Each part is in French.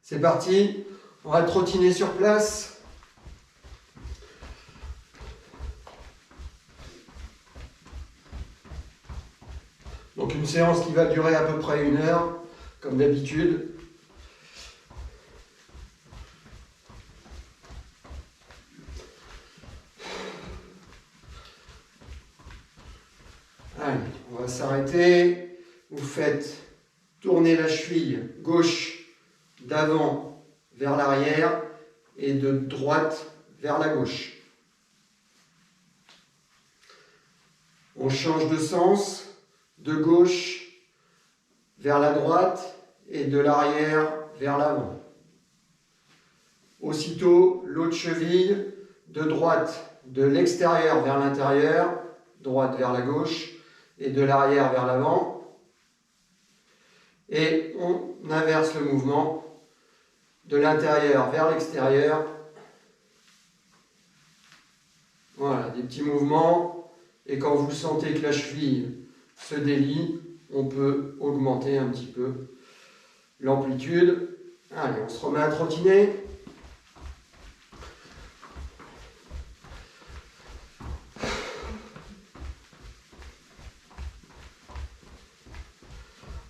C'est parti, on va trottiner sur place. Donc une séance qui va durer à peu près 1 heure, comme d'habitude. Allez, on va s'arrêter. Vous faites tourner la cheville gauche d'avant vers l'arrière et de droite vers la gauche. On change de sens, de gauche vers la droite et de l'arrière vers l'avant. Aussitôt, l'autre cheville de droite, de l'extérieur vers l'intérieur, droite vers la gauche et de l'arrière vers l'avant. Et on inverse le mouvement de l'intérieur vers l'extérieur. Voilà, des petits mouvements. Et quand vous sentez que la cheville se délie, on peut augmenter un petit peu l'amplitude. Allez, on se remet à trottiner.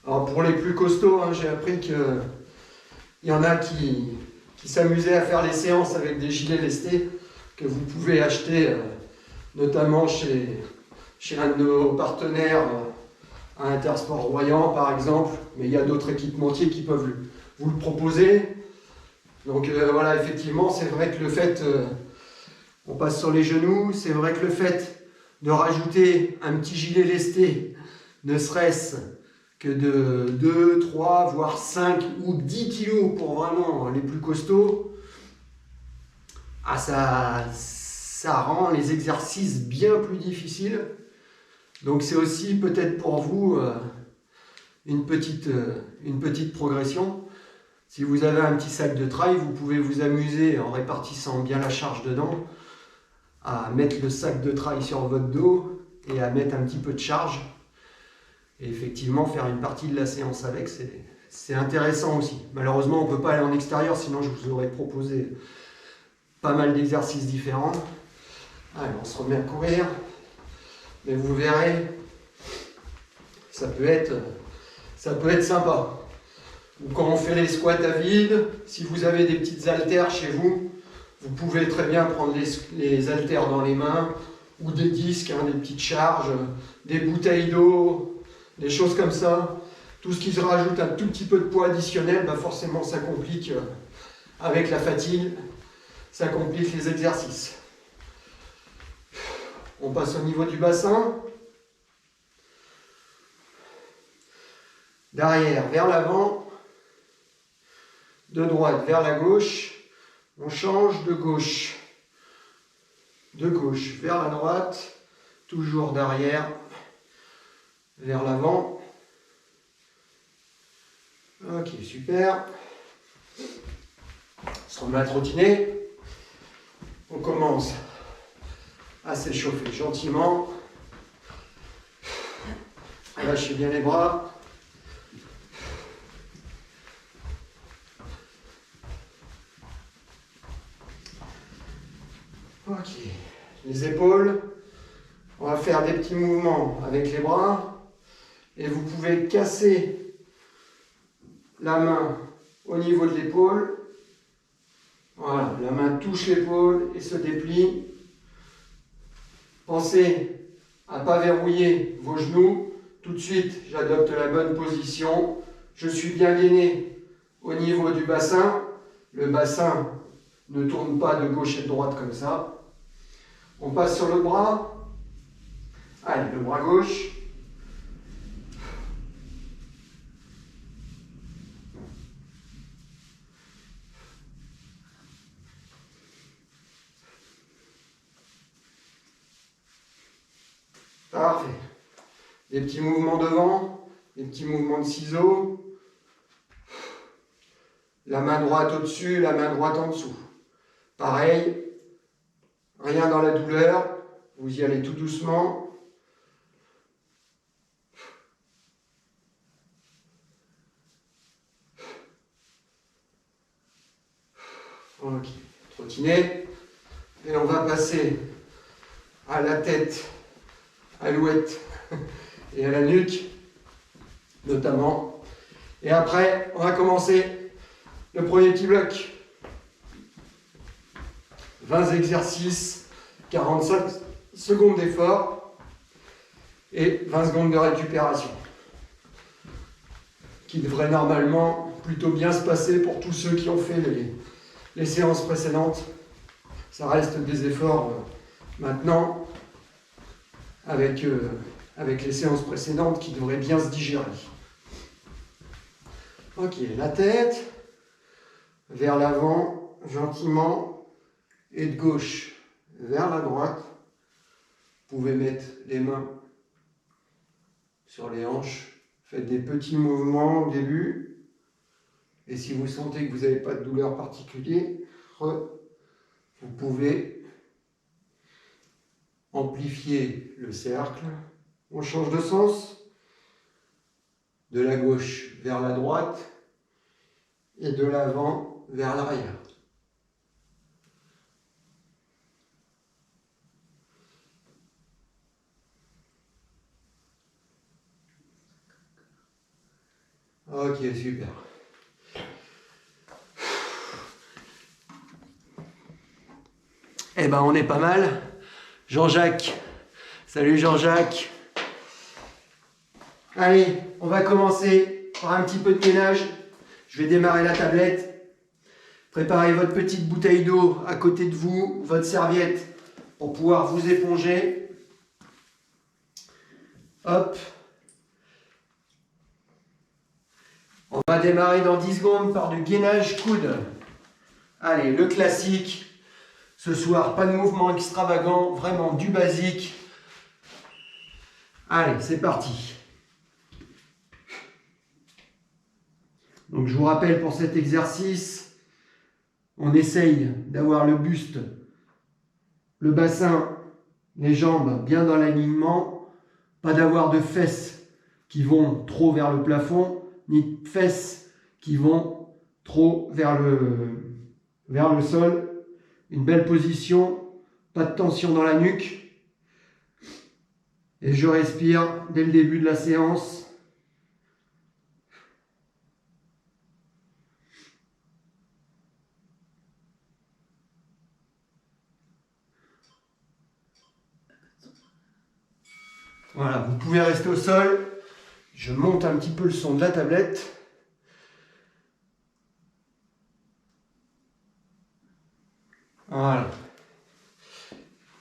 Alors pour les plus costauds, j'ai appris qu'il y en a qui s'amusaient à faire les séances avec des gilets lestés que vous pouvez acheter notamment chez un de nos partenaires à Intersport Royan par exemple, mais il y a d'autres équipementiers qui peuvent vous le proposer. Donc voilà, effectivement, c'est vrai que le fait, on passe sur les genoux, c'est vrai que le fait de rajouter un petit gilet lesté, ne serait-ce que de 2, 3, voire 5 ou 10 kilos pour vraiment les plus costauds, ça rend les exercices bien plus difficiles. Donc c'est aussi peut-être pour vous une petite progression. Si vous avez un petit sac de trail, vous pouvez vous amuser en répartissant bien la charge dedans, à mettre le sac de trail sur votre dos et à mettre un petit peu de charge. Et effectivement, faire une partie de la séance avec, c'est intéressant aussi. Malheureusement, on ne peut pas aller en extérieur, sinon je vous aurais proposé pas mal d'exercices différents. Allez, on se remet à courir. Mais vous verrez, ça peut être sympa. Ou quand on fait les squats à vide, si vous avez des petites haltères chez vous, vous pouvez très bien prendre les haltères dans les mains, ou des disques, des petites charges, des bouteilles d'eau, des choses comme ça. Tout ce qui se rajoute un tout petit peu de poids additionnel, forcément ça complique, avec la fatigue, ça complique les exercices. On passe au niveau du bassin. D'arrière vers l'avant, de droite vers la gauche. On change de gauche vers la droite, toujours d'arrière vers l'avant. Ok, super. On se remet à trottiner. On commence à s'échauffer gentiment. Lâchez bien les bras. Ok, les épaules. On va faire des petits mouvements avec les bras. Et vous pouvez casser la main au niveau de l'épaule. Voilà, la main touche l'épaule et se déplie. Pensez à ne pas verrouiller vos genoux. Tout de suite, j'adopte la bonne position. Je suis bien gainé au niveau du bassin. Le bassin ne tourne pas de gauche et de droite comme ça. On passe sur le bras. Allez, le bras gauche. Parfait. Des petits mouvements devant, des petits mouvements de ciseaux. La main droite au-dessus, la main droite en dessous. Pareil, rien dans la douleur, vous y allez tout doucement. Ok, trottinez. Et on va passer à la tête, à l'ouette et à la nuque, notamment. Et après, on va commencer le premier petit bloc. 20 exercices, 45 secondes d'effort et 20 secondes de récupération. Qui devrait normalement plutôt bien se passer pour tous ceux qui ont fait les séances précédentes. Ça reste des efforts maintenant avec les séances précédentes qui devraient bien se digérer. Ok, la tête vers l'avant gentiment et de gauche vers la droite. Vous pouvez mettre les mains sur les hanches. Faites des petits mouvements au début. Et si vous sentez que vous n'avez pas de douleur particulière, vous pouvez amplifier le cercle. On change de sens. De la gauche vers la droite et de l'avant vers l'arrière. Ok, super. Eh ben, on est pas mal. Jean-Jacques. Salut Jean-Jacques. Allez, on va commencer par un petit peu de gainage. Je vais démarrer la tablette. Préparez votre petite bouteille d'eau à côté de vous, votre serviette pour pouvoir vous éponger. Hop. On va démarrer dans 10 secondes par du gainage coude. Allez, le classique. Ce soir, pas de mouvement extravagant, vraiment du basique. Allez, c'est parti. Donc je vous rappelle pour cet exercice, on essaye d'avoir le buste, le bassin, les jambes bien dans l'alignement, pas d'avoir de fesses qui vont trop vers le plafond, ni de fesses qui vont trop vers le sol. Une belle position, pas de tension dans la nuque. Et je respire dès le début de la séance. Voilà, vous pouvez rester au sol. Je monte un petit peu le son de la tablette. Voilà.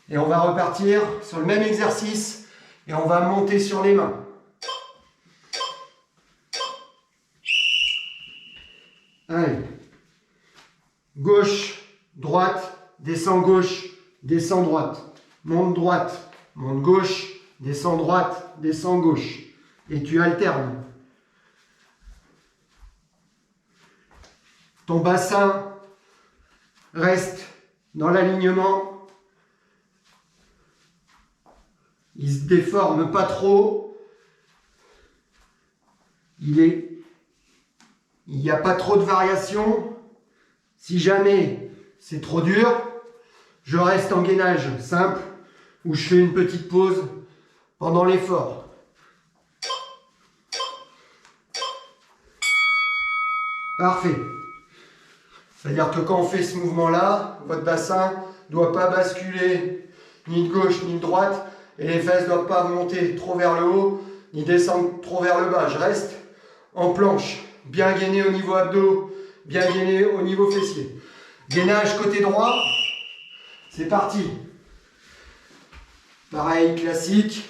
Et on va repartir sur le même exercice et on va monter sur les mains. Allez. Gauche, droite, descend gauche, descend droite. Monte droite, monte gauche, descend droite, descend gauche. Et tu alternes. Ton bassin reste dans l'alignement. Il se déforme pas trop. Il n'y a pas trop de variation. Si jamais c'est trop dur, je reste en gainage simple où je fais une petite pause pendant l'effort. Parfait. C'est-à-dire que quand on fait ce mouvement-là, votre bassin ne doit pas basculer ni de gauche ni de droite et les fesses ne doivent pas monter trop vers le haut ni descendre trop vers le bas. Je reste en planche, bien gainé au niveau abdos, bien gainé au niveau fessier. Gainage côté droit, c'est parti. Pareil, classique.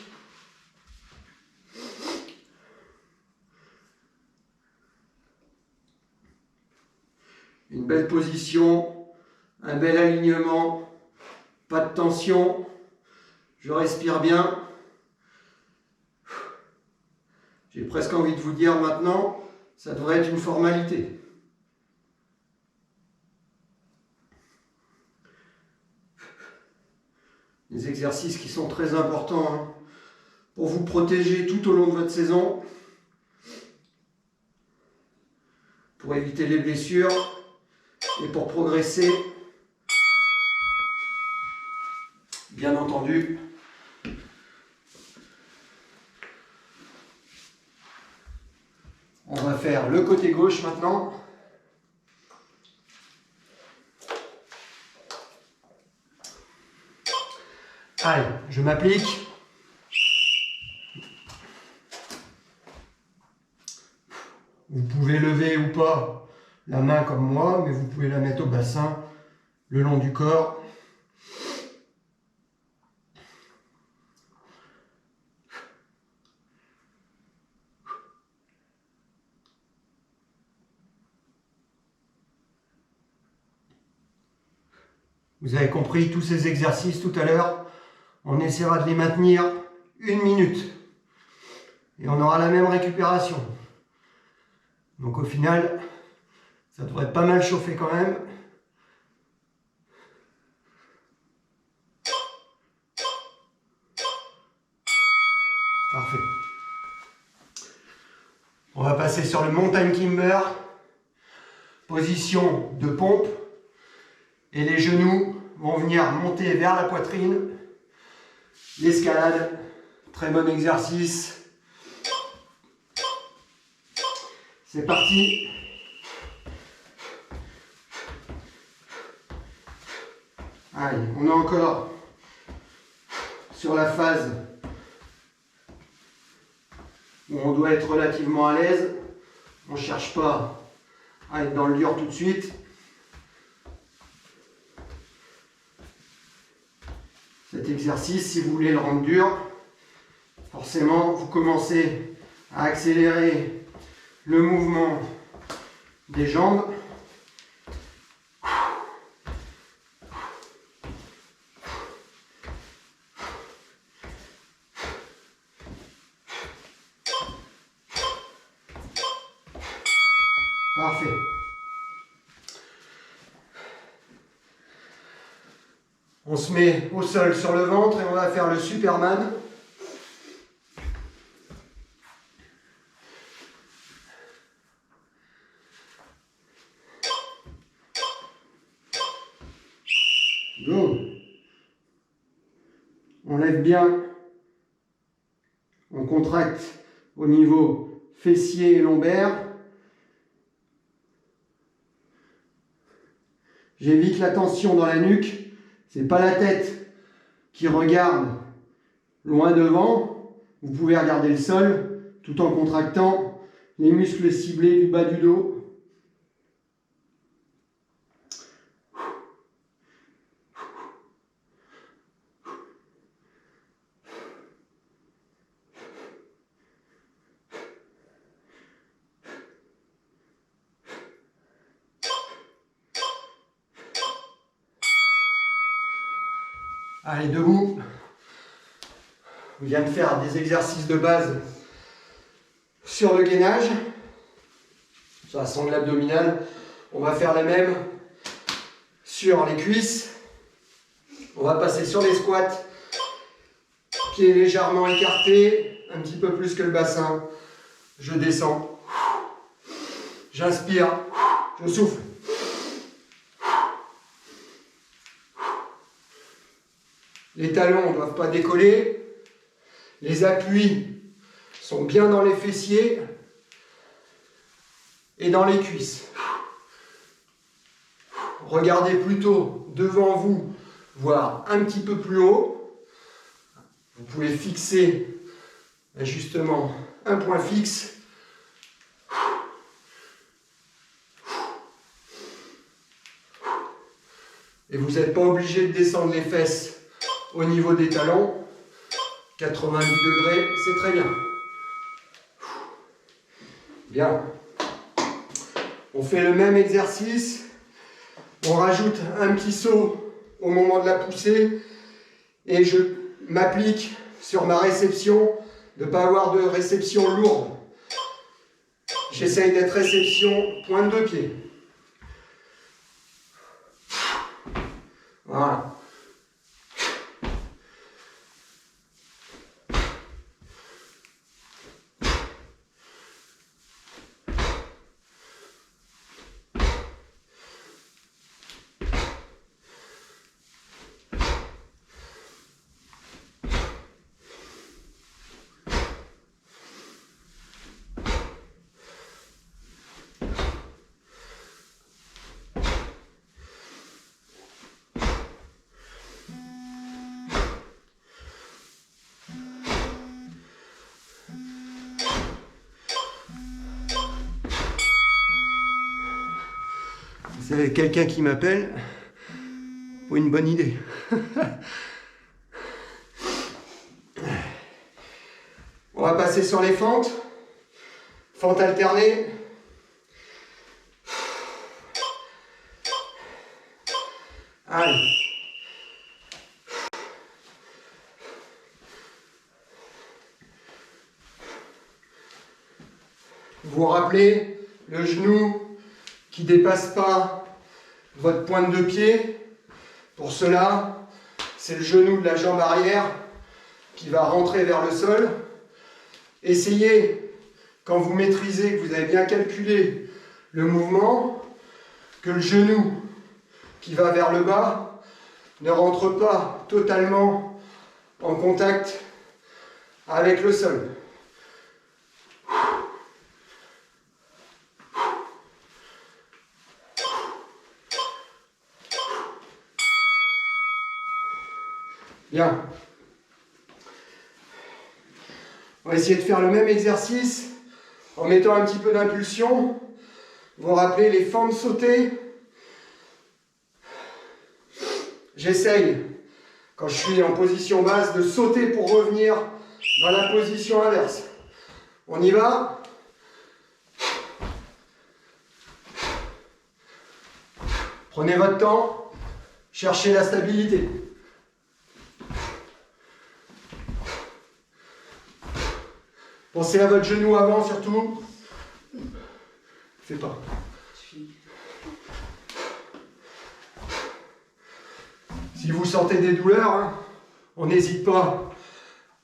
Une belle position, un bel alignement, pas de tension. Je respire bien. J'ai presque envie de vous dire maintenant, ça devrait être une formalité. Des exercices qui sont très importants pour vous protéger tout au long de votre saison, pour éviter les blessures Et pour progresser, bien entendu, on va faire le côté gauche maintenant. Allez, je m'applique. Vous pouvez lever ou pas la main comme moi, mais vous pouvez la mettre au bassin, le long du corps. Vous avez compris tous ces exercices tout à l'heure. On essaiera de les maintenir 1 minute. Et on aura la même récupération. Donc au final, ça devrait pas mal chauffer quand même. Parfait. On va passer sur le mountain climber. Position de pompe. Et les genoux vont venir monter vers la poitrine. L'escalade, très bon exercice. C'est parti. Allez, on est encore sur la phase où on doit être relativement à l'aise. On ne cherche pas à être dans le dur tout de suite. Cet exercice, si vous voulez le rendre dur, forcément, vous commencez à accélérer le mouvement des jambes. Parfait. On se met au sol sur le ventre et on va faire le Superman. Go. On lève bien. On contracte au niveau fessier et lombaire. J'évite la tension dans la nuque. C'est pas la tête qui regarde loin devant. Vous pouvez regarder le sol tout en contractant les muscles ciblés du bas du dos. Allez, debout. On vient de faire des exercices de base sur le gainage, sur la sangle abdominale. On va faire la même sur les cuisses. On va passer sur les squats. Pieds légèrement écartés, un petit peu plus que le bassin. Je descends. J'inspire. Je souffle. Les talons ne doivent pas décoller. Les appuis sont bien dans les fessiers et dans les cuisses. Regardez plutôt devant vous, voire un petit peu plus haut. Vous pouvez fixer justement un point fixe. Et vous n'êtes pas obligé de descendre les fesses au niveau des talons. 90 degrés, c'est très bien. Bien. On fait le même exercice. On rajoute un petit saut au moment de la poussée. Et je m'applique sur ma réception de ne pas avoir de réception lourde. J'essaye d'être réception pointe de pied. Voilà. vous avez quelqu'un qui m'appelle pour une bonne idée. On va passer sur les fentes. Fente alternée. Allez. Vous vous rappelez, le genou qui ne dépasse pas votre pointe de pied. Pour cela, c'est le genou de la jambe arrière qui va rentrer vers le sol. Essayez, quand vous maîtrisez, que vous avez bien calculé le mouvement, que le genou qui va vers le bas ne rentre pas totalement en contact avec le sol. Bien. On va essayer de faire le même exercice en mettant un petit peu d'impulsion. Vous vous rappelez les fentes sautées. J'essaye, quand je suis en position basse, de sauter pour revenir dans la position inverse. On y va. Prenez votre temps, cherchez la stabilité. Pensez à votre genou avant surtout. Fais pas. Si vous sentez des douleurs, hein, on n'hésite pas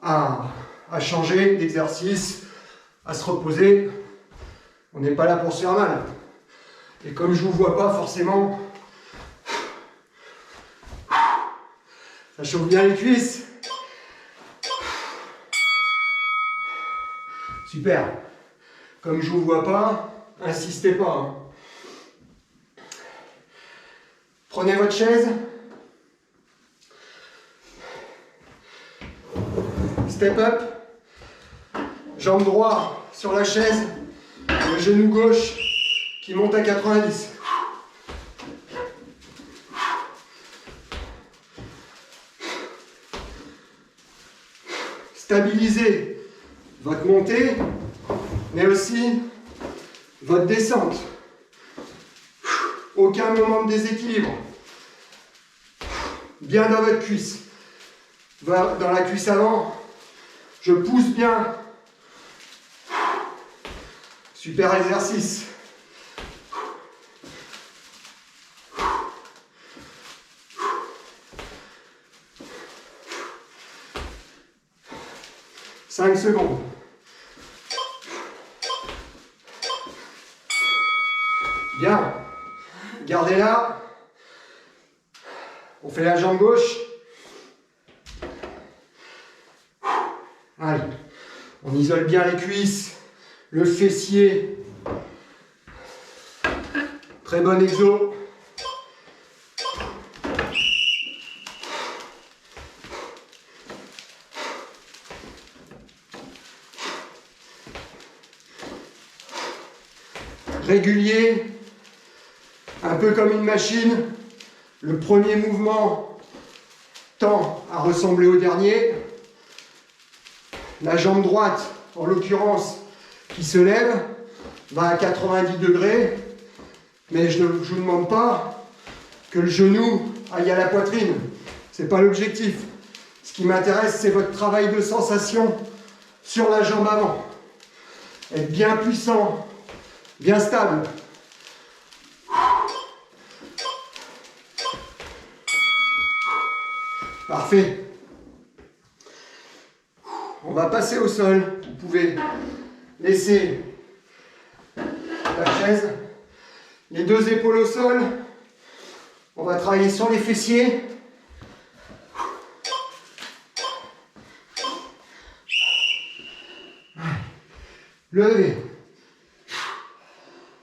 à changer d'exercice, à se reposer. On n'est pas là pour se faire mal. Et comme je ne vous vois pas forcément, ça chauffe bien les cuisses. Super. Comme je ne vous vois pas, insistez pas. Hein. Prenez votre chaise. Step up. Jambe droite sur la chaise. Le genou gauche qui monte à 90. Stabilisez votre montée, mais aussi votre descente. Aucun moment de déséquilibre. Bien dans votre cuisse. Dans la cuisse avant, je pousse bien. Super exercice. Cinq secondes. Bien. Gardez là. On fait la jambe gauche. Allez. On isole bien les cuisses, le fessier. Très bon exo. Régulier, un peu comme une machine. Le premier mouvement tend à ressembler au dernier. La jambe droite, en l'occurrence, qui se lève, va à 90 degrés. Mais je ne vous demande pas que le genou aille à la poitrine. Ce n'est pas l'objectif. Ce qui m'intéresse, c'est votre travail de sensation sur la jambe avant. Être bien puissant, bien stable. Parfait. On va passer au sol. Vous pouvez laisser la chaise, les deux épaules au sol. On va travailler sur les fessiers. Levez.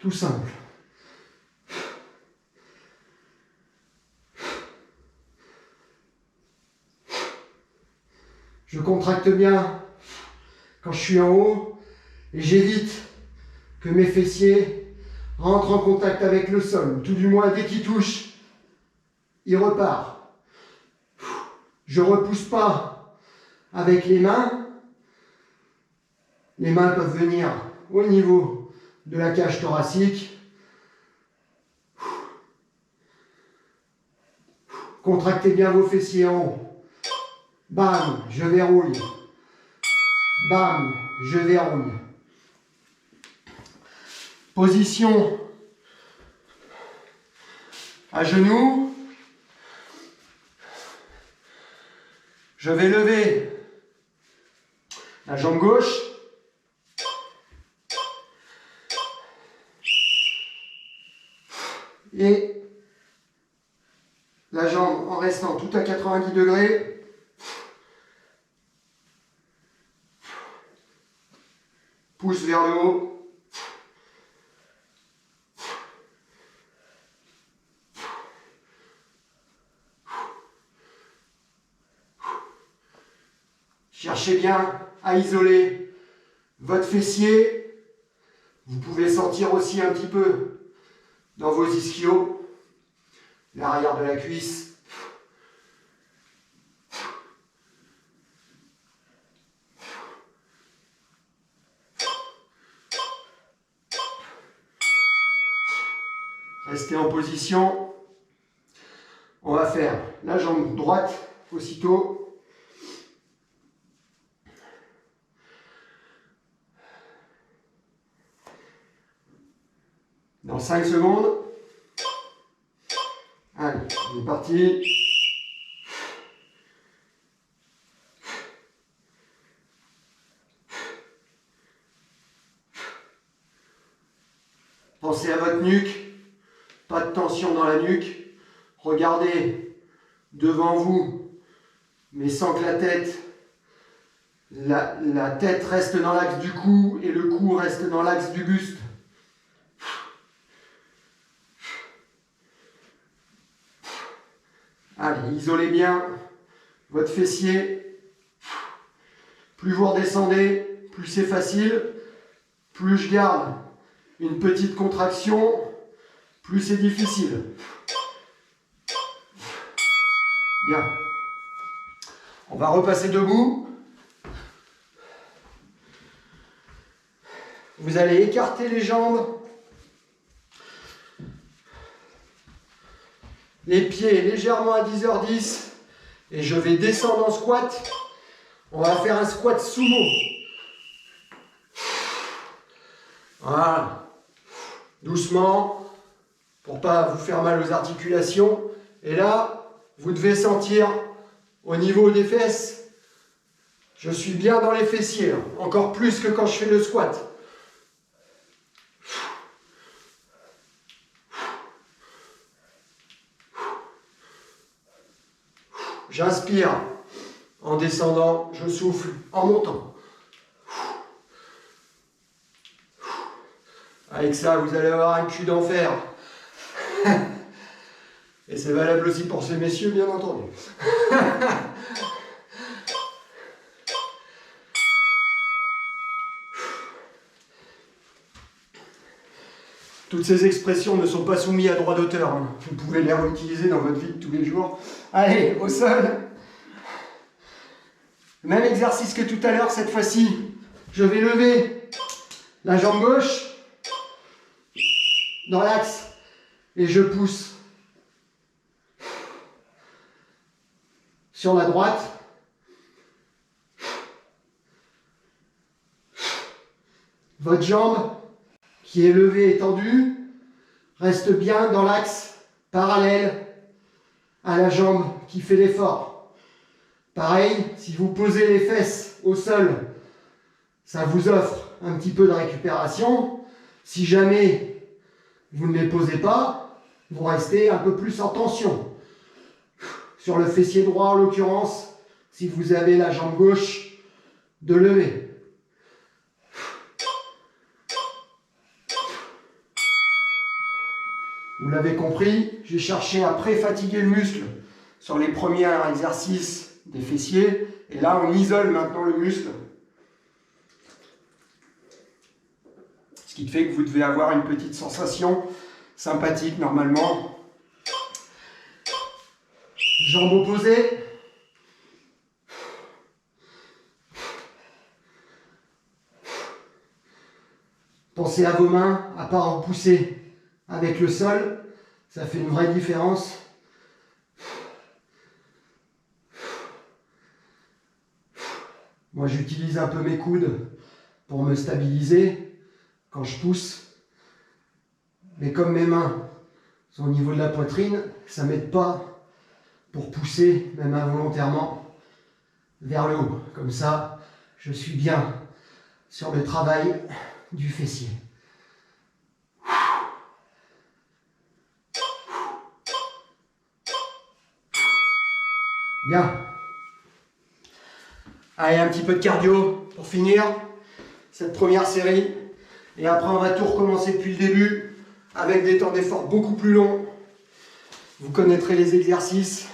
Tout simple. Je contracte bien quand je suis en haut et j'évite que mes fessiers rentre en contact avec le sol, tout du moins dès qu'il touche, il repart. Je ne repousse pas avec les mains. Les mains peuvent venir au niveau de la cage thoracique. Contractez bien vos fessiers en haut. Bam, je verrouille. Bam, je verrouille. Position à genoux. Je vais lever la jambe gauche. Et la jambe en restant tout à 90 degrés. Pousse vers le haut. Cherchez bien à isoler votre fessier. Vous pouvez sentir aussi un petit peu dans vos ischios, l'arrière de la cuisse. Restez en position. On va faire la jambe droite aussitôt. Dans 5 secondes. Allez, on est parti. Pensez à votre nuque. Pas de tension dans la nuque. Regardez devant vous, mais sans que la tête reste dans l'axe du cou et le cou reste dans l'axe du buste. Allez, isolez bien votre fessier. Plus vous redescendez, plus c'est facile. Plus je garde une petite contraction, plus c'est difficile. Bien. On va repasser debout. Vous allez écarter les jambes. Les pieds légèrement à 10h10. Et je vais descendre en squat. On va faire un squat sumo. Voilà. Doucement, pour pas vous faire mal aux articulations. Et là, vous devez sentir au niveau des fesses. Je suis bien dans les fessiers, là. Encore plus que quand je fais le squat. J'inspire en descendant, je souffle en montant. Avec ça, vous allez avoir un cul d'enfer. Et c'est valable aussi pour ces messieurs, bien entendu. Toutes ces expressions ne sont pas soumises à droit d'auteur. Hein. Vous pouvez les réutiliser dans votre vie de tous les jours. Allez, au sol. Même exercice que tout à l'heure, cette fois-ci. Je vais lever la jambe gauche dans l'axe et je pousse sur la droite. Votre jambe qui est levée et tendue reste bien dans l'axe parallèle à la jambe qui fait l'effort. Pareil, si vous posez les fesses au sol, ça vous offre un petit peu de récupération. Si jamais vous ne les posez pas, vous restez un peu plus en tension. Sur le fessier droit en l'occurrence, si vous avez la jambe gauche de lever. Vous l'avez compris, j'ai cherché à pré-fatiguer le muscle sur les premiers exercices des fessiers. Et là, on isole maintenant le muscle. Ce qui fait que vous devez avoir une petite sensation sympathique normalement. Jambes opposées. Pensez à vos mains, à ne pas en pousser avec le sol. Ça fait une vraie différence. Moi, j'utilise un peu mes coudes pour me stabiliser quand je pousse. Mais comme mes mains sont au niveau de la poitrine, ça ne m'aide pas pour pousser, même involontairement, vers le haut. Comme ça, je suis bien sur le travail du fessier. Bien. Allez, un petit peu de cardio pour finir cette première série. Et après, on va tout recommencer depuis le début avec des temps d'effort beaucoup plus longs. Vous connaîtrez les exercices.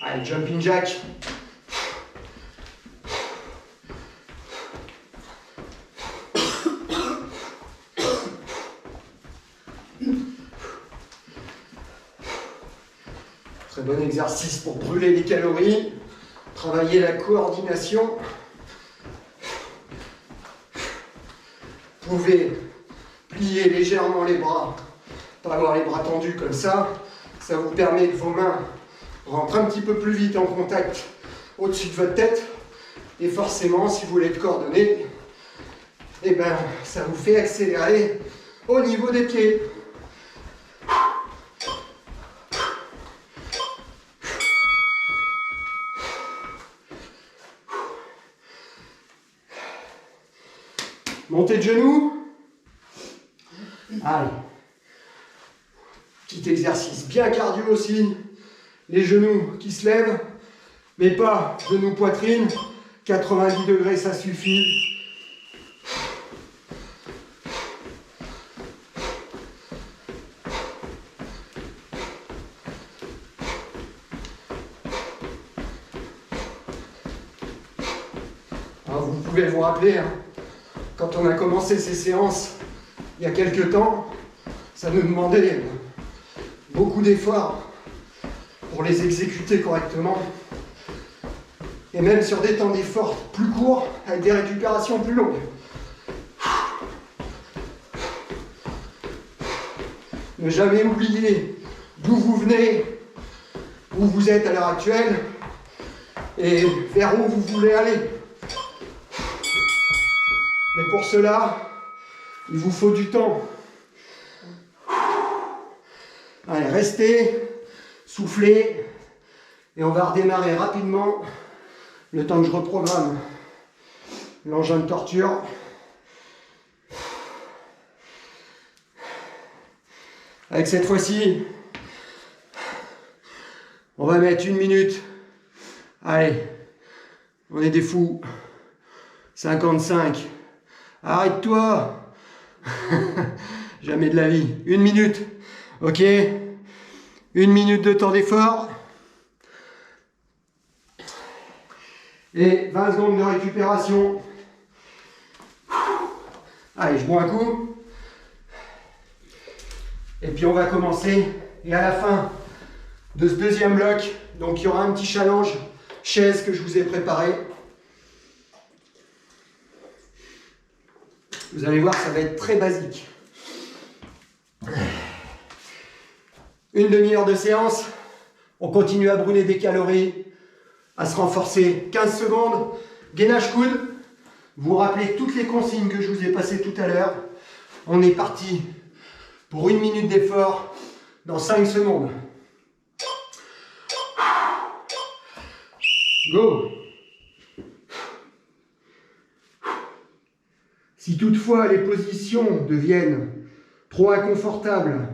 Allez, jumping jack. Très bon exercice pour brûler les calories, travailler la coordination. Vous pouvez plier légèrement les bras, pas avoir les bras tendus comme ça. Ça vous permet que vos mains rentrent un petit peu plus vite en contact au-dessus de votre tête. Et forcément, si vous voulez être coordonné, eh ben, ça vous fait accélérer au niveau des pieds. Montée de genoux. Allez. Petit exercice bien cardio aussi. Les genoux qui se lèvent, mais pas genoux poitrine. 90 degrés, ça suffit. Alors vous pouvez vous rappeler, hein, quand on a commencé ces séances il y a quelques temps, ça nous demandait beaucoup d'efforts pour les exécuter correctement. Et même sur des temps d'effort plus courts, avec des récupérations plus longues. Ne jamais oublier d'où vous venez, où vous êtes à l'heure actuelle, et vers où vous voulez aller. Mais pour cela, il vous faut du temps. Allez, restez, soufflez, et on va redémarrer rapidement le temps que je reprogramme l'engin de torture. Avec cette fois-ci, on va mettre 1 minute. Allez, on est des fous. 55. Arrête-toi. Jamais de la vie. 1 minute. Ok. 1 minute de temps d'effort. Et 20 secondes de récupération. Allez, je bois un coup. Et puis on va commencer. Et à la fin de ce deuxième bloc, donc il y aura un petit challenge chaise que je vous ai préparé. Vous allez voir, ça va être très basique. 1 demi-heure de séance. On continue à brûler des calories, à se renforcer. 15 secondes, gainage coude. Vous vous rappelez toutes les consignes que je vous ai passées tout à l'heure. On est parti pour 1 minute d'effort dans 5 secondes. Go! Si toutefois les positions deviennent trop inconfortables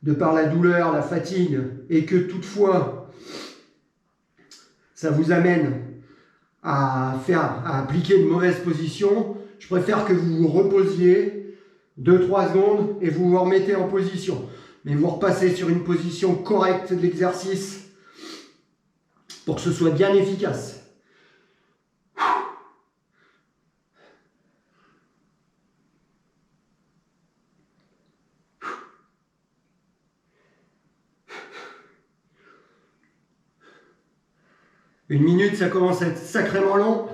de par la douleur, la fatigue, et que toutefois ça vous amène à appliquer de mauvaises positions, je préfère que vous vous reposiez 2-3 secondes et vous vous remettez en position. Mais vous repassez sur une position correcte de l'exercice pour que ce soit bien efficace. 1 minute, ça commence à être sacrément long.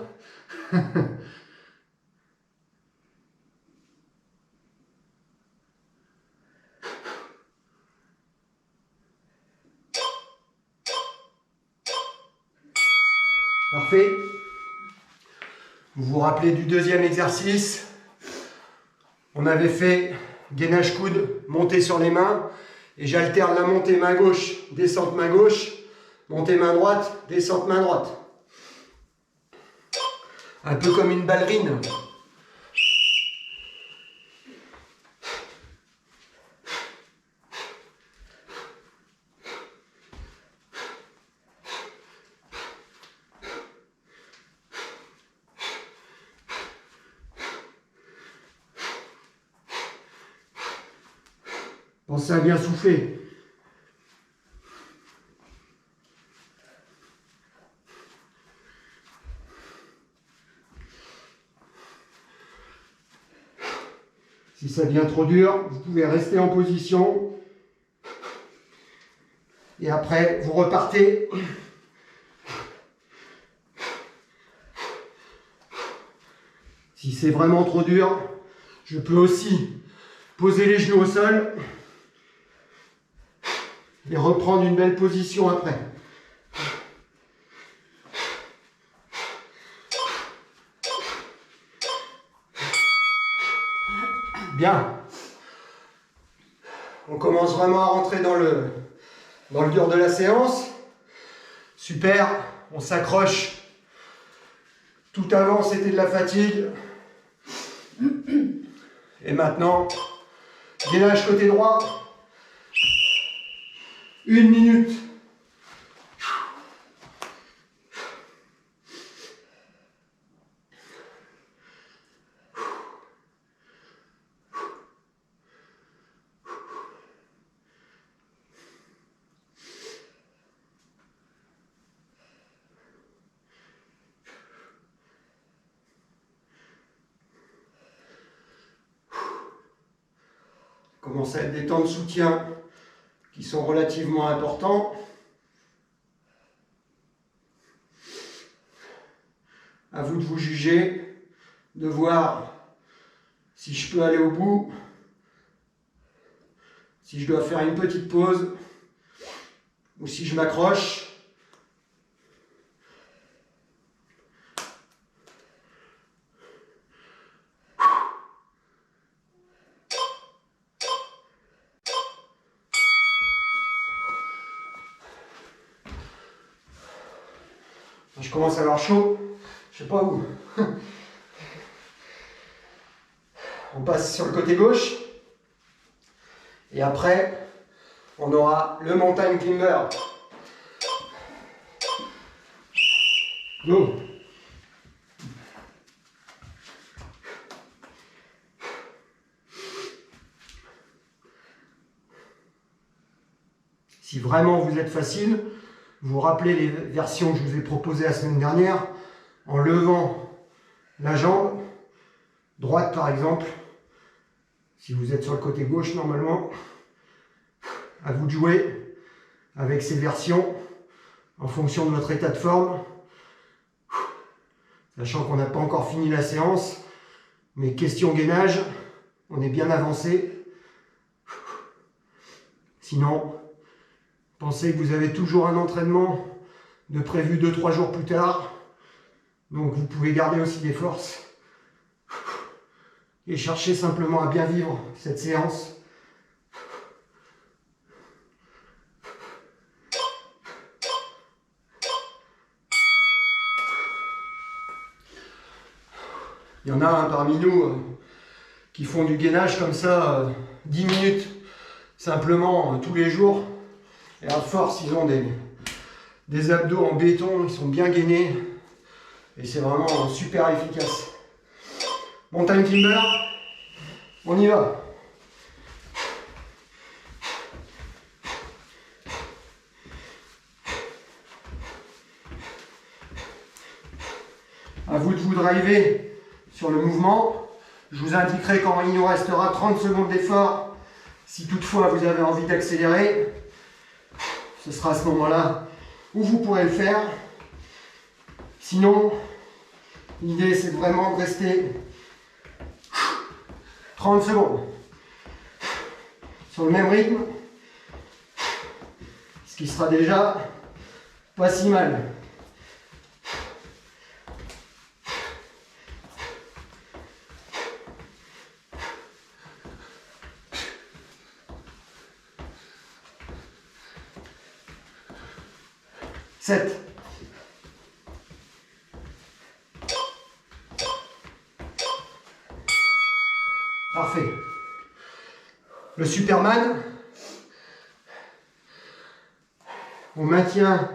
Parfait. Vous vous rappelez du deuxième exercice? On avait fait gainage coude, montée sur les mains. Et j'alterne la montée main gauche, descente main gauche, montée main droite, descente main droite. Un peu comme une ballerine. Pensez à bien souffler. Si ça devient trop dur, vous pouvez rester en position. Et après, vous repartez. Si c'est vraiment trop dur, je peux aussi poser les genoux au sol et reprendre une belle position après. Bien. On commence vraiment à rentrer dans le dur de la séance. Super. On s'accroche. Tout avant, c'était de la fatigue. Et maintenant, gainage côté droit. 1 minute. Commence à être des temps de soutien qui sont relativement importants. À vous de vous juger, de voir si je peux aller au bout, si je dois faire une petite pause ou si je m'accroche. Je commence à avoir chaud, je sais pas où. On passe sur le côté gauche. Et après, on aura le mountain climber. Go! Si vraiment vous êtes facile, vous vous rappelez les versions que je vous ai proposées la semaine dernière, en levant la jambe, droite par exemple, si vous êtes sur le côté gauche normalement, à vous de jouer avec ces versions en fonction de votre état de forme, sachant qu'on n'a pas encore fini la séance, mais question gainage, on est bien avancé. Sinon, pensez que vous avez toujours un entraînement de prévu 2-3 jours plus tard. Donc vous pouvez garder aussi des forces. Et chercher simplement à bien vivre cette séance. Il y en a parmi nous qui font du gainage comme ça 10 minutes simplement tous les jours. Et à force, ils ont des abdos en béton, ils sont bien gainés. Et c'est vraiment super efficace. Mountain climber, on y va. À vous de vous driver sur le mouvement. Je vous indiquerai quand il nous restera 30 secondes d'effort. Si toutefois vous avez envie d'accélérer, ce sera à ce moment-là où vous pourrez le faire. Sinon, l'idée c'est vraiment de rester 30 secondes sur le même rythme, ce qui sera déjà pas si mal. Sept. Parfait. Le Superman, on maintient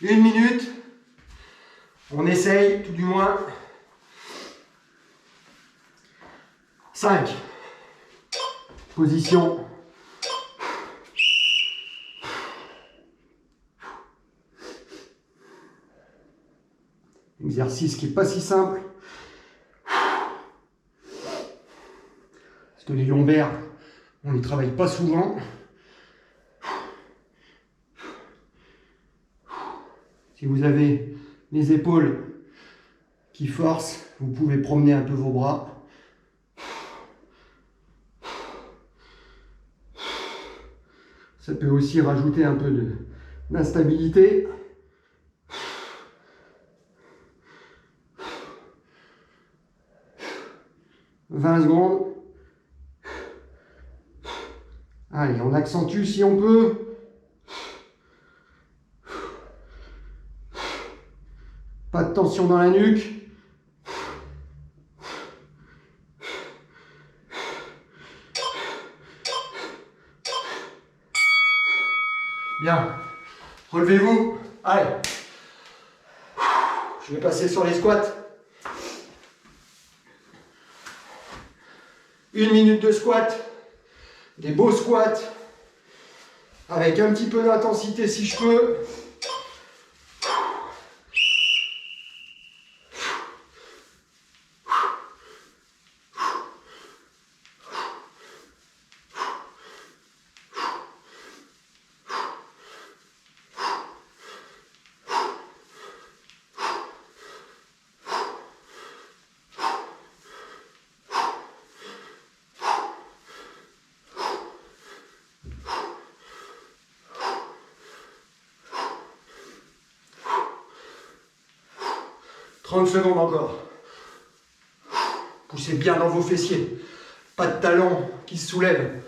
1 minute, on essaye tout du moins 5. Position. Exercice qui n'est pas si simple. Parce que les lombaires, on ne les travaille pas souvent. Si vous avez les épaules qui forcent, vous pouvez promener un peu vos bras. Ça peut aussi rajouter un peu d'instabilité. « 20 secondes. Allez, on accentue si on peut. Pas de tension dans la nuque. Bien. Relevez-vous. Allez. Je vais passer sur les squats. 1 minute de squat. Des beaux squats. Avec un petit peu d'intensité si je peux. « 30 secondes encore. Poussez bien dans vos fessiers. Pas de talons qui se soulèvent.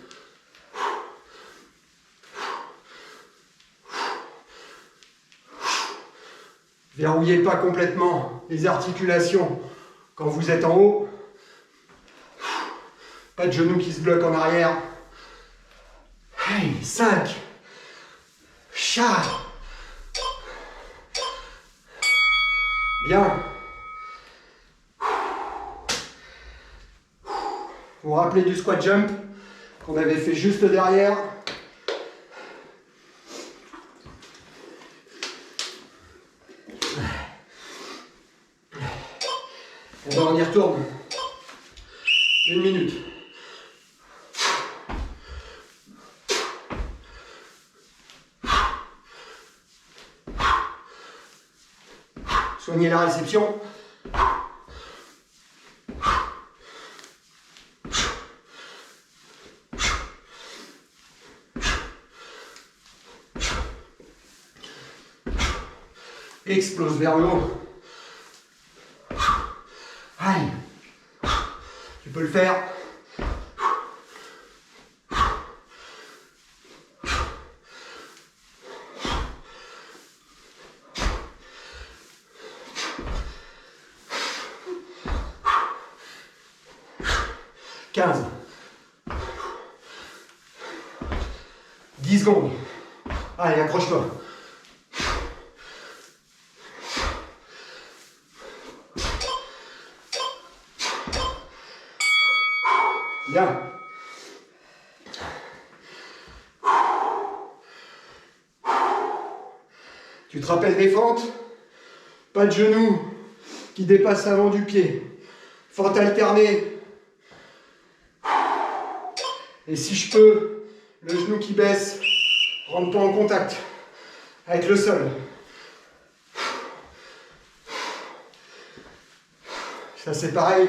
Verrouillez pas complètement les articulations quand vous êtes en haut. Pas de genoux qui se bloquent en arrière. Allez, 5. Chat. Bien. Vous vous rappelez du squat jump qu'on avait fait juste derrière. On y retourne. 1 minute. Soignez la réception. Explose vers le haut. Allez. Tu peux le faire. « 15. 10 secondes. Allez, accroche-toi. Bien. Tu te rappelles des fentes? Pas de genoux qui dépassent l'avant du pied. Fente alternée. Et si je peux, le genou qui baisse, rentre pas en contact avec le sol. Ça c'est pareil,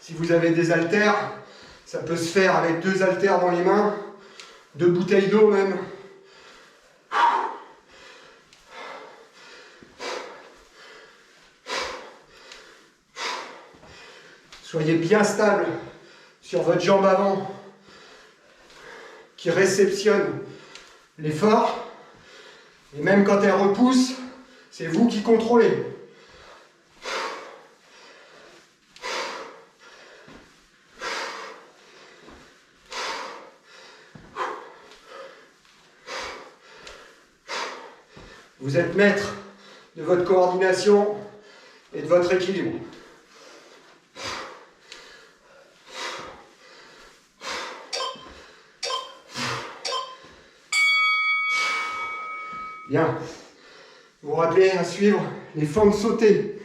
si vous avez des haltères, ça peut se faire avec 2 haltères dans les mains, 2 bouteilles d'eau même. Soyez bien stable sur votre jambe avant qui réceptionne l'effort. Et même quand elle repousse, c'est vous qui contrôlez. Vous êtes maître de votre coordination et de votre équilibre. Bien. Vous vous rappelez à suivre les fentes sautées.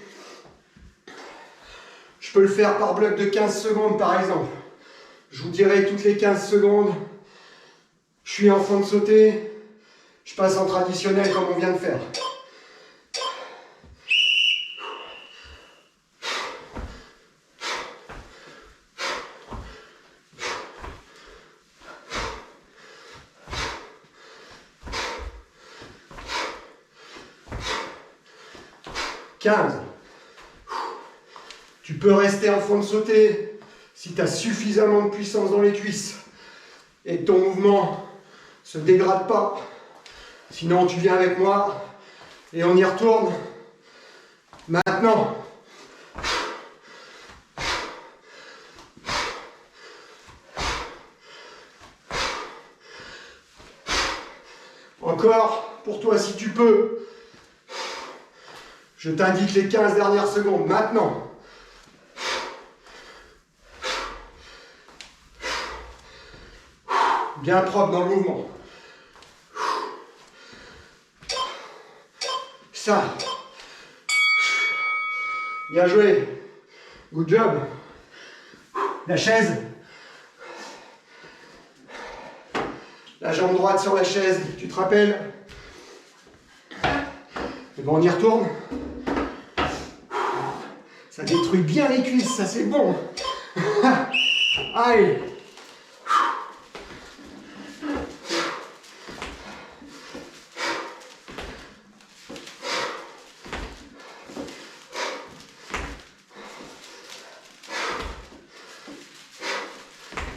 Je peux le faire par bloc de 15 secondes par exemple. Je vous dirai toutes les 15 secondes, je suis en fente sautée, je passe en traditionnel comme on vient de faire. Tu peux rester en fente sautée si tu as suffisamment de puissance dans les cuisses et que ton mouvement ne se dégrade pas. Sinon, tu viens avec moi et on y retourne. Maintenant. Encore, pour toi si tu peux. Je t'indique les 15 dernières secondes, maintenant. Bien propre dans le mouvement. Ça. Bien joué. Good job. La chaise. La jambe droite sur la chaise, tu te rappelles? Et bon, on y retourne. Ça détruit bien les cuisses, ça c'est bon. Allez.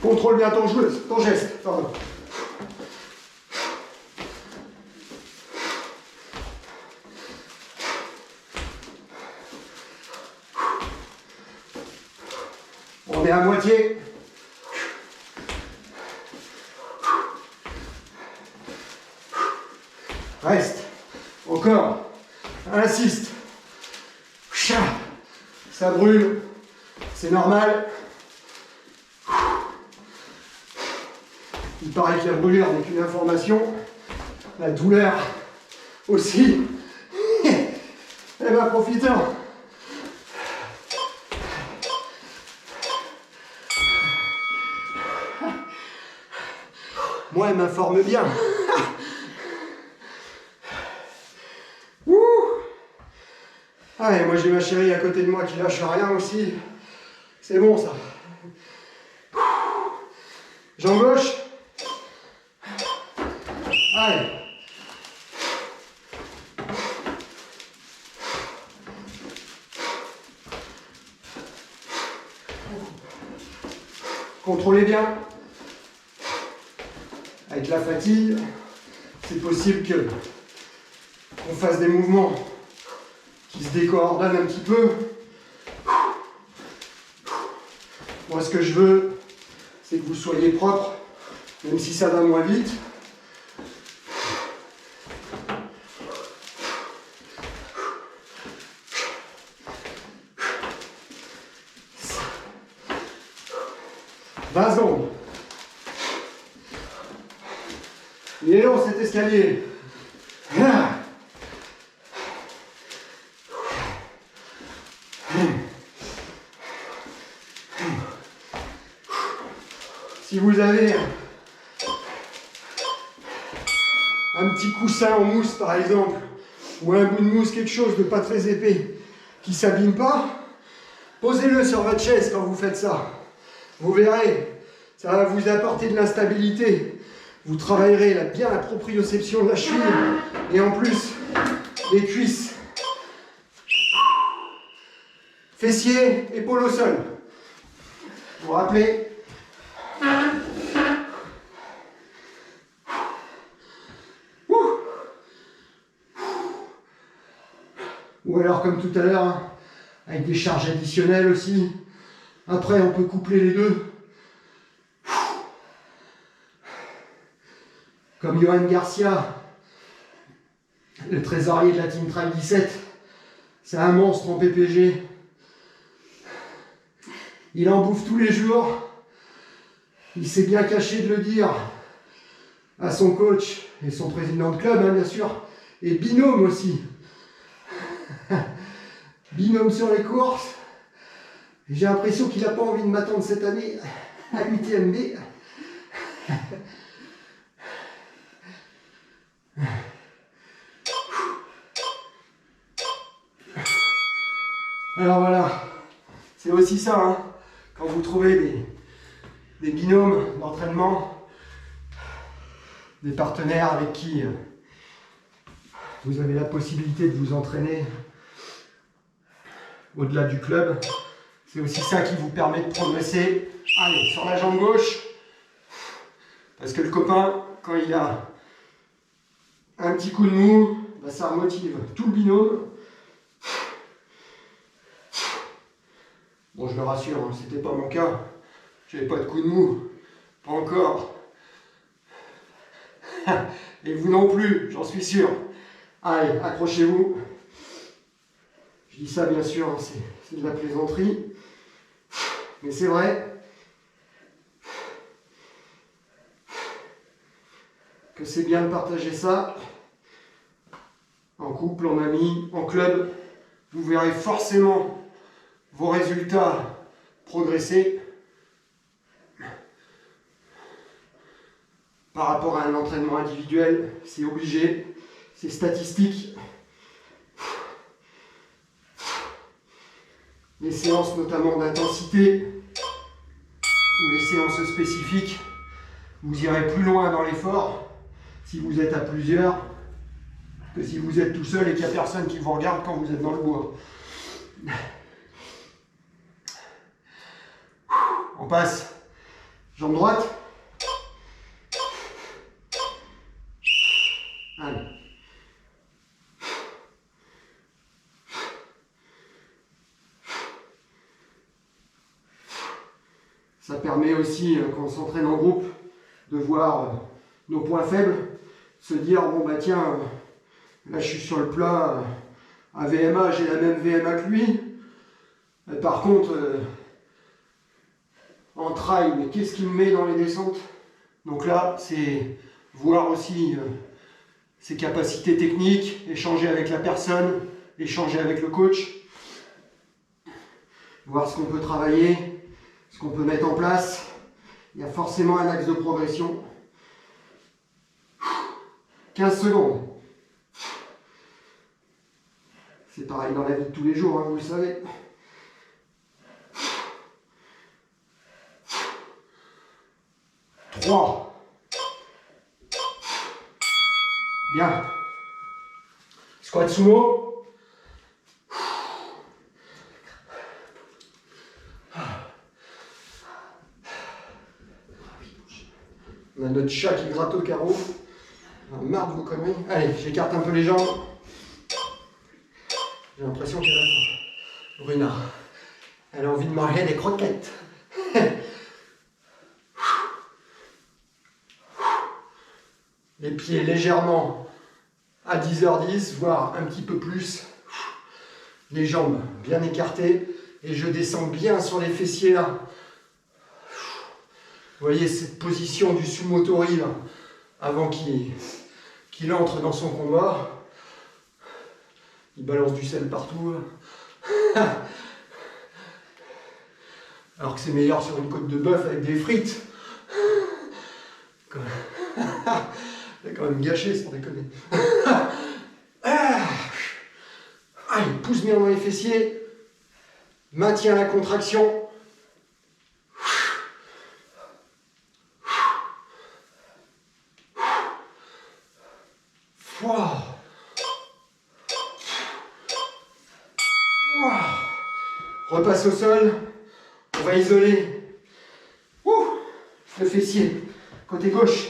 Contrôle bien ton geste. Pardon. On est à moitié. Reste. Encore. Insiste. Ça brûle. C'est normal. Il paraît que la brûlure n'est qu'une information. La douleur aussi. Eh bien, profitons. Moi, elle m'informe bien. Ouh. Ah, et moi, j'ai ma chérie à côté de moi qui lâche rien aussi. C'est bon, ça. Jambe gauche. Allez. Contrôlez bien. Avec la fatigue, c'est possible qu'on fasse des mouvements qui se décoordonnent un petit peu. Moi, ce que je veux, c'est que vous soyez propre, même si ça va moins vite. Secondes. Il est long cet escalier. Si vous avez un petit coussin en mousse par exemple, ou un bout de mousse, quelque chose de pas très épais, qui ne s'abîme pas, Posez-le sur votre chaise quand vous faites ça. Vous verrez, ça va vous apporter de l'instabilité. Vous travaillerez bien la proprioception de la cheville et en plus les cuisses. Fessiers, épaules au sol. Vous vous rappelez? Ou alors comme tout à l'heure, hein, avec des charges additionnelles aussi. Après, on peut coupler les deux. Comme Johan Garcia, le trésorier de la Team Track 17, c'est un monstre en PPG. Il en bouffe tous les jours. Il s'est bien caché de le dire à son coach et son président de club, hein, bien sûr, et binôme aussi. Binôme sur les courses. J'ai l'impression qu'il n'a pas envie de m'attendre cette année à l'UTMB. Alors voilà, c'est aussi ça, hein, quand vous trouvez des binômes d'entraînement, des partenaires avec qui vous avez la possibilité de vous entraîner au-delà du club. C'est aussi ça qui vous permet de progresser. Allez, sur la jambe gauche. Parce que le copain, quand il a un petit coup de mou, bah ça motive tout le binôme. Bon, je le rassure, hein, c'était pas mon cas. J'avais pas de coup de mou. Pas encore. Et vous non plus, j'en suis sûr. Allez, accrochez-vous. Je dis ça bien sûr, hein, c'est de la plaisanterie. Mais c'est vrai que c'est bien de partager ça. En couple, en ami, en club. Vous verrez forcément vos résultats progresser par rapport à un entraînement individuel. C'est obligé, c'est statistique. Les séances notamment d'intensité ou les séances spécifiques, vous irez plus loin dans l'effort si vous êtes à plusieurs que si vous êtes tout seul et qu'il n'y a personne qui vous regarde quand vous êtes dans le bois. On passe. Jambe droite. Allez. Ça permet aussi, quand on s'entraîne en groupe, de voir nos points faibles, se dire, bon bah tiens, là je suis sur le plat, à VMA, j'ai la même VMA que lui. Par contre, en trail, mais qu'est-ce qu'il me met dans les descentes? Donc là, c'est voir aussi ses capacités techniques, échanger avec la personne, échanger avec le coach, voir ce qu'on peut travailler, ce qu'on peut mettre en place. Il y a forcément un axe de progression. 15 secondes. C'est pareil dans la vie de tous les jours, hein, vous le savez. Trois. Bien. Squat sumo. On a notre chat qui gratte au carreau. On a marre de vos conneries. Allez, j'écarte un peu les jambes. J'ai l'impression qu'elle a faim. Bruna. Elle a envie de manger des croquettes. Les pieds légèrement à 10h10, voire un petit peu plus. Les jambes bien écartées. Et je descends bien sur les fessiers là. Vous voyez cette position du sumotori là, avant qu'il entre dans son combat. Il balance du sel partout. Alors que c'est meilleur sur une côte de bœuf avec des frites. C'est quand même gâché sans déconner. Allez, pousse bien dans les fessiers. Maintiens la contraction. Repasse au sol. On va isoler le fessier. Côté gauche.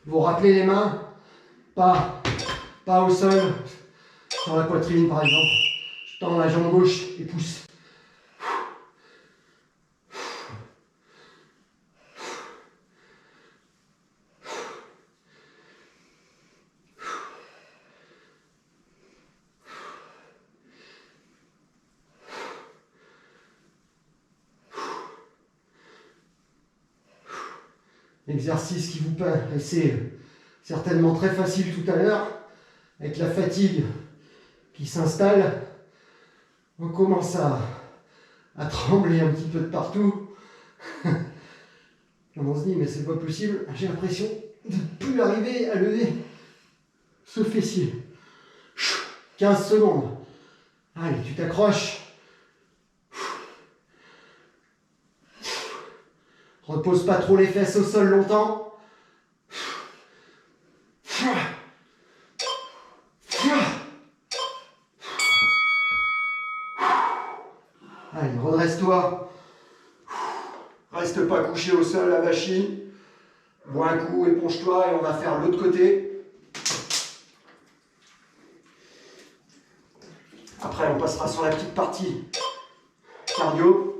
Vous rappelez les mains, pas au sol, sur la poitrine par exemple. Je tends la jambe gauche et pousse. L'exercice qui vous paraissait certainement très facile tout à l'heure, avec la fatigue qui s'installe, on commence à trembler un petit peu de partout. On se dit, mais c'est pas possible, j'ai l'impression de ne plus arriver à lever ce fessier. 15 secondes. Allez, tu t'accroches. Repose pas trop les fesses au sol longtemps. Allez, redresse-toi. Reste pas couché au sol, avachi. Bois un coup, éponge-toi et on va faire l'autre côté. Après, on passera sur la petite partie cardio.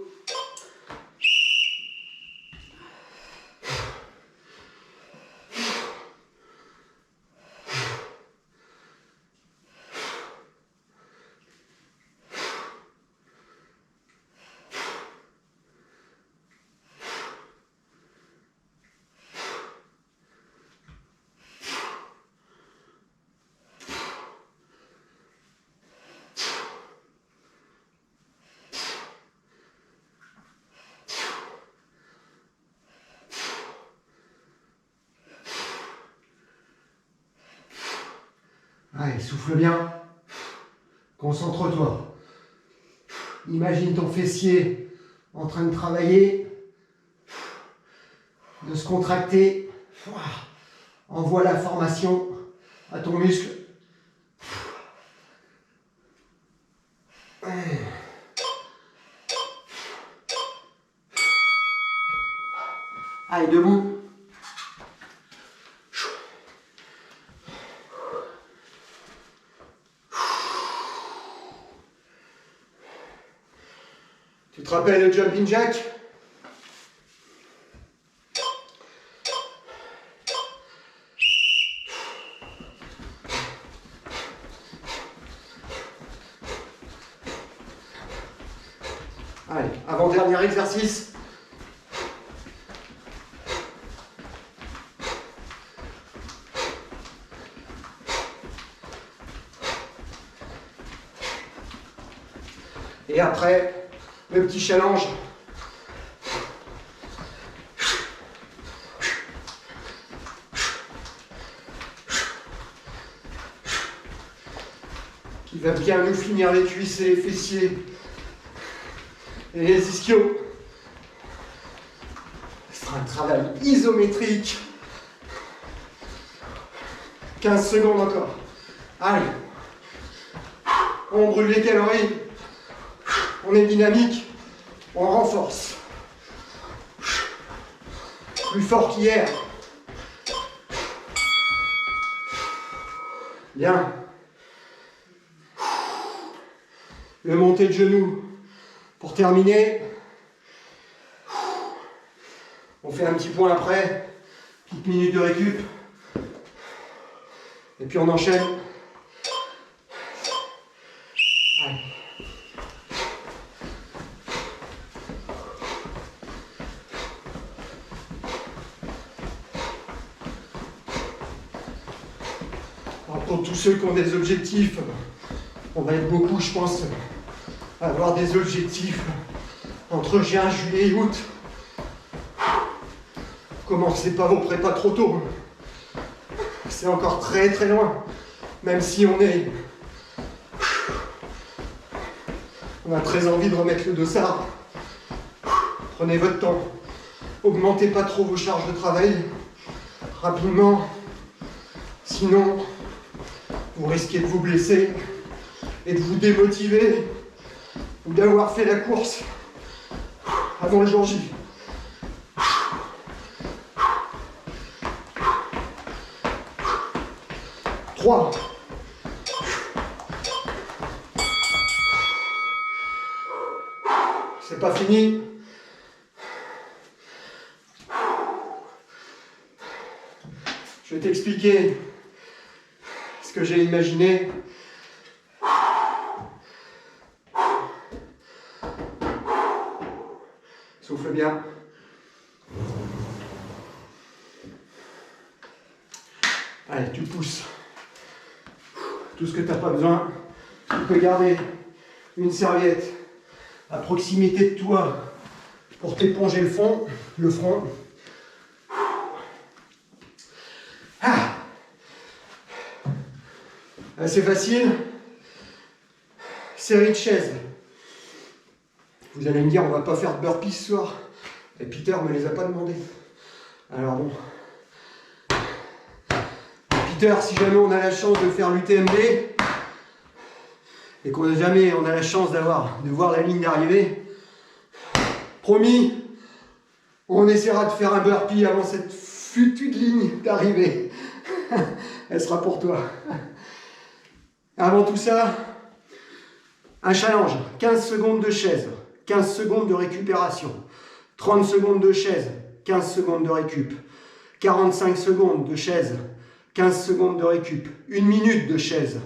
Allez, souffle bien. Concentre-toi. Imagine ton fessier en train de travailler, de se contracter. Envoie l'information à ton muscle. Allez, debout. Tu te rappelles le jumping jack? Allez, avant-dernier exercice. Et après, le petit challenge. Qui va bien nous finir les cuisses et les fessiers. Et les ischios. Ce sera un travail isométrique. 15 secondes encore. Allez. On brûle les calories. On est dynamique. On renforce. Plus fort qu'hier. Bien. Le monté de genoux. Pour terminer, on fait un petit point après, petite minute de récup, et puis on enchaîne. Allez. Alors pour tous ceux qui ont des objectifs, on va être beaucoup, je pense, à avoir des objectifs entre juin, juillet et août. Commencez pas vos prépas trop tôt. C'est encore très très loin. Même si on a très envie de remettre le dossard. Prenez votre temps. Augmentez pas trop vos charges de travail rapidement. Sinon, vous risquez de vous blesser et de vous démotiver ou d'avoir fait la course avant le jour J. 3. C'est pas fini. Je vais t'expliquer ce que j'ai imaginé. Souffle bien. Allez, tu pousses. Tout ce que tu n'as pas besoin, tu peux garder une serviette à proximité de toi pour t'éponger le front. Ah. C'est facile. Série de chaises. Vous allez me dire, on va pas faire de burpees ce soir. Et Peter me les a pas demandé. Alors bon. Peter, si jamais on a la chance de faire l'UTMB et qu'on n'a jamais on a la chance de voir la ligne d'arrivée, promis, on essaiera de faire un burpee avant cette futue ligne d'arrivée. Elle sera pour toi. Avant tout ça, un challenge. 15 secondes de chaise, 15 secondes de récupération, 30 secondes de chaise, 15 secondes de récup, 45 secondes de chaise, 15 secondes de récup, 1 minute de chaise,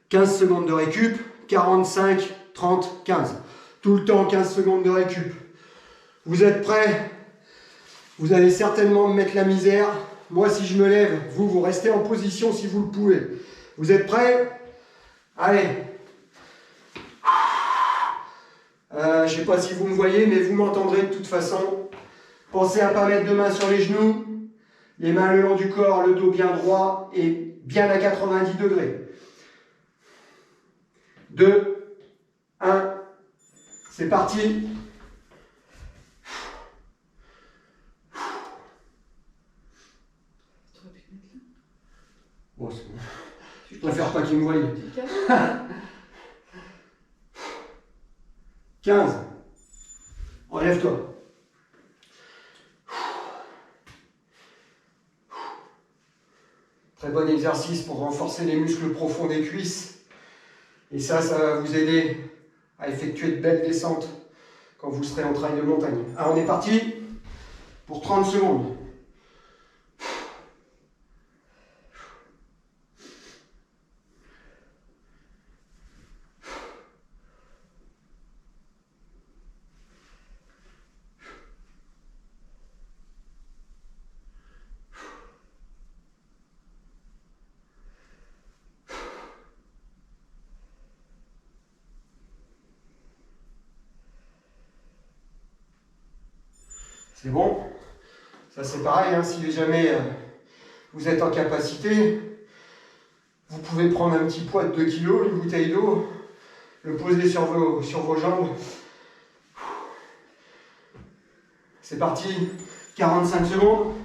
15 secondes de récup, 45, 30, 15. Tout le temps 15 secondes de récup. Vous êtes prêts? Vous allez certainement me mettre la misère. Moi, si je me lève, vous restez en position si vous le pouvez. Vous êtes prêts? Allez. Je ne sais pas si vous me voyez, mais vous m'entendrez de toute façon. Pensez à ne pas mettre de mains sur les genoux. Les mains le long du corps, le dos bien droit et bien à 90 degrés. 2, 1, c'est parti. Bon, c'est bon. Je préfère pas qu'il me voie. 15. Relève-toi. Très bon exercice pour renforcer les muscles profonds des cuisses. Et ça va vous aider à effectuer de belles descentes quand vous serez en trail de montagne. Alors on est parti pour 30 secondes. C'est bon. Ça c'est pareil, hein, si jamais vous êtes en capacité, vous pouvez prendre un petit poids de 2 kg, une bouteille d'eau, le poser sur vos jambes. C'est parti, 45 secondes.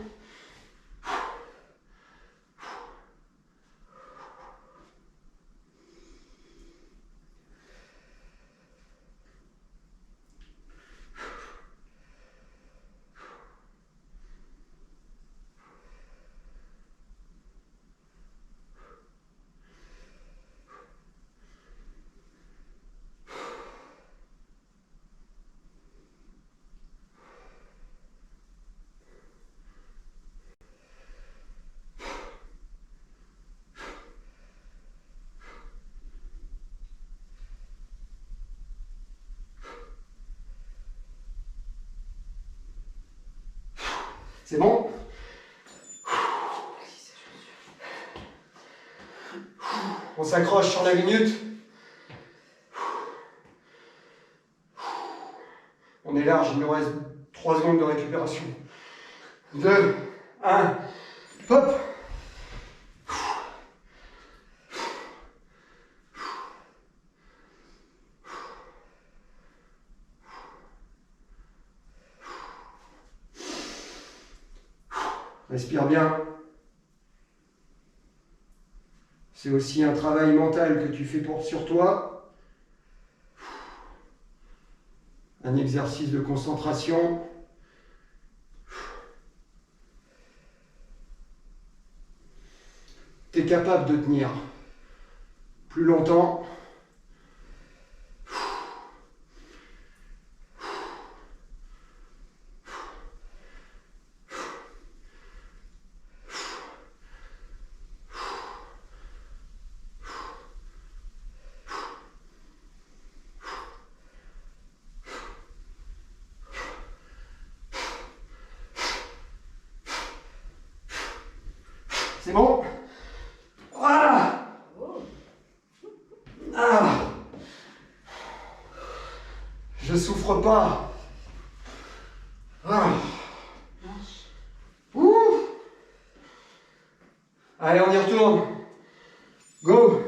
C'est bon? On s'accroche sur la minute. On est large, il nous reste 3 secondes de récupération. 2, 1, hop! Respire bien. C'est aussi un travail mental que tu fais sur toi. Un exercice de concentration. Tu es capable de tenir plus longtemps. C'est bon? Ah! Ah! Je souffre pas. Ah! Ouh! Allez, on y retourne. Go!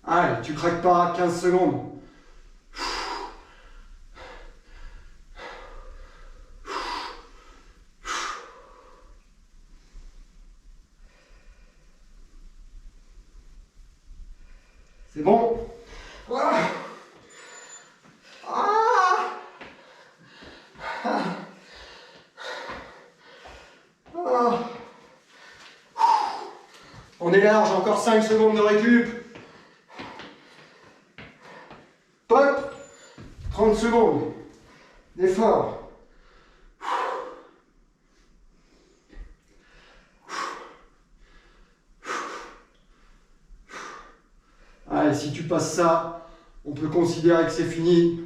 Allez, tu craques pas 15 secondes. C'est bon? Ah. Ah. Ah. On est large, encore 5 secondes de récup. Top. 30 secondes d'effort. Allez, si tu passes ça, on peut considérer que c'est fini,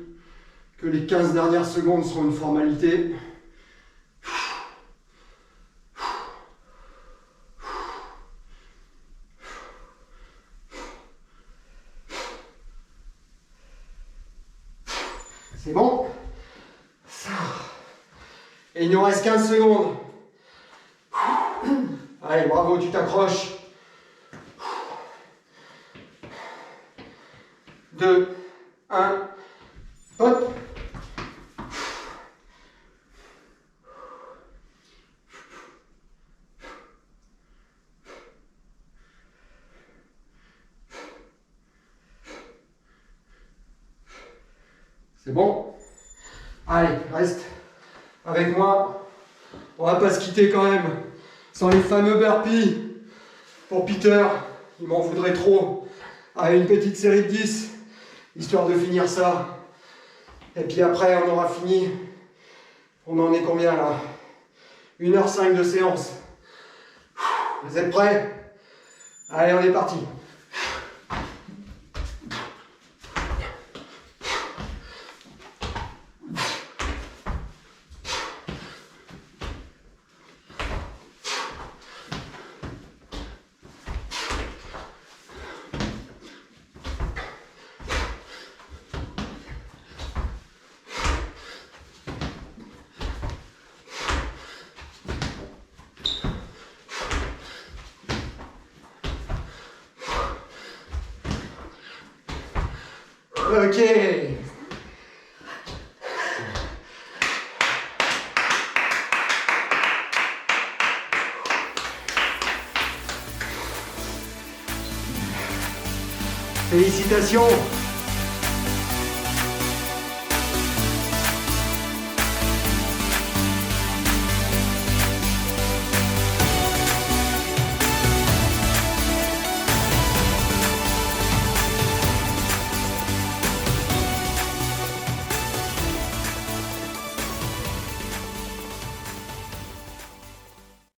que les 15 dernières secondes seront une formalité. C'est bon? Ça. Et il nous reste 15 secondes. Allez, bravo, tu t'accroches. 2, 1, hop. C'est bon? Allez, reste avec moi. On va pas se quitter quand même sans les fameux burpees. Pour Peter, il m'en voudrait trop. Allez, une petite série de 10, histoire de finir ça. Et puis après, on aura fini. On en est combien là? 1h05 de séance. Vous êtes prêts? Allez, on est parti. Ok. Félicitations.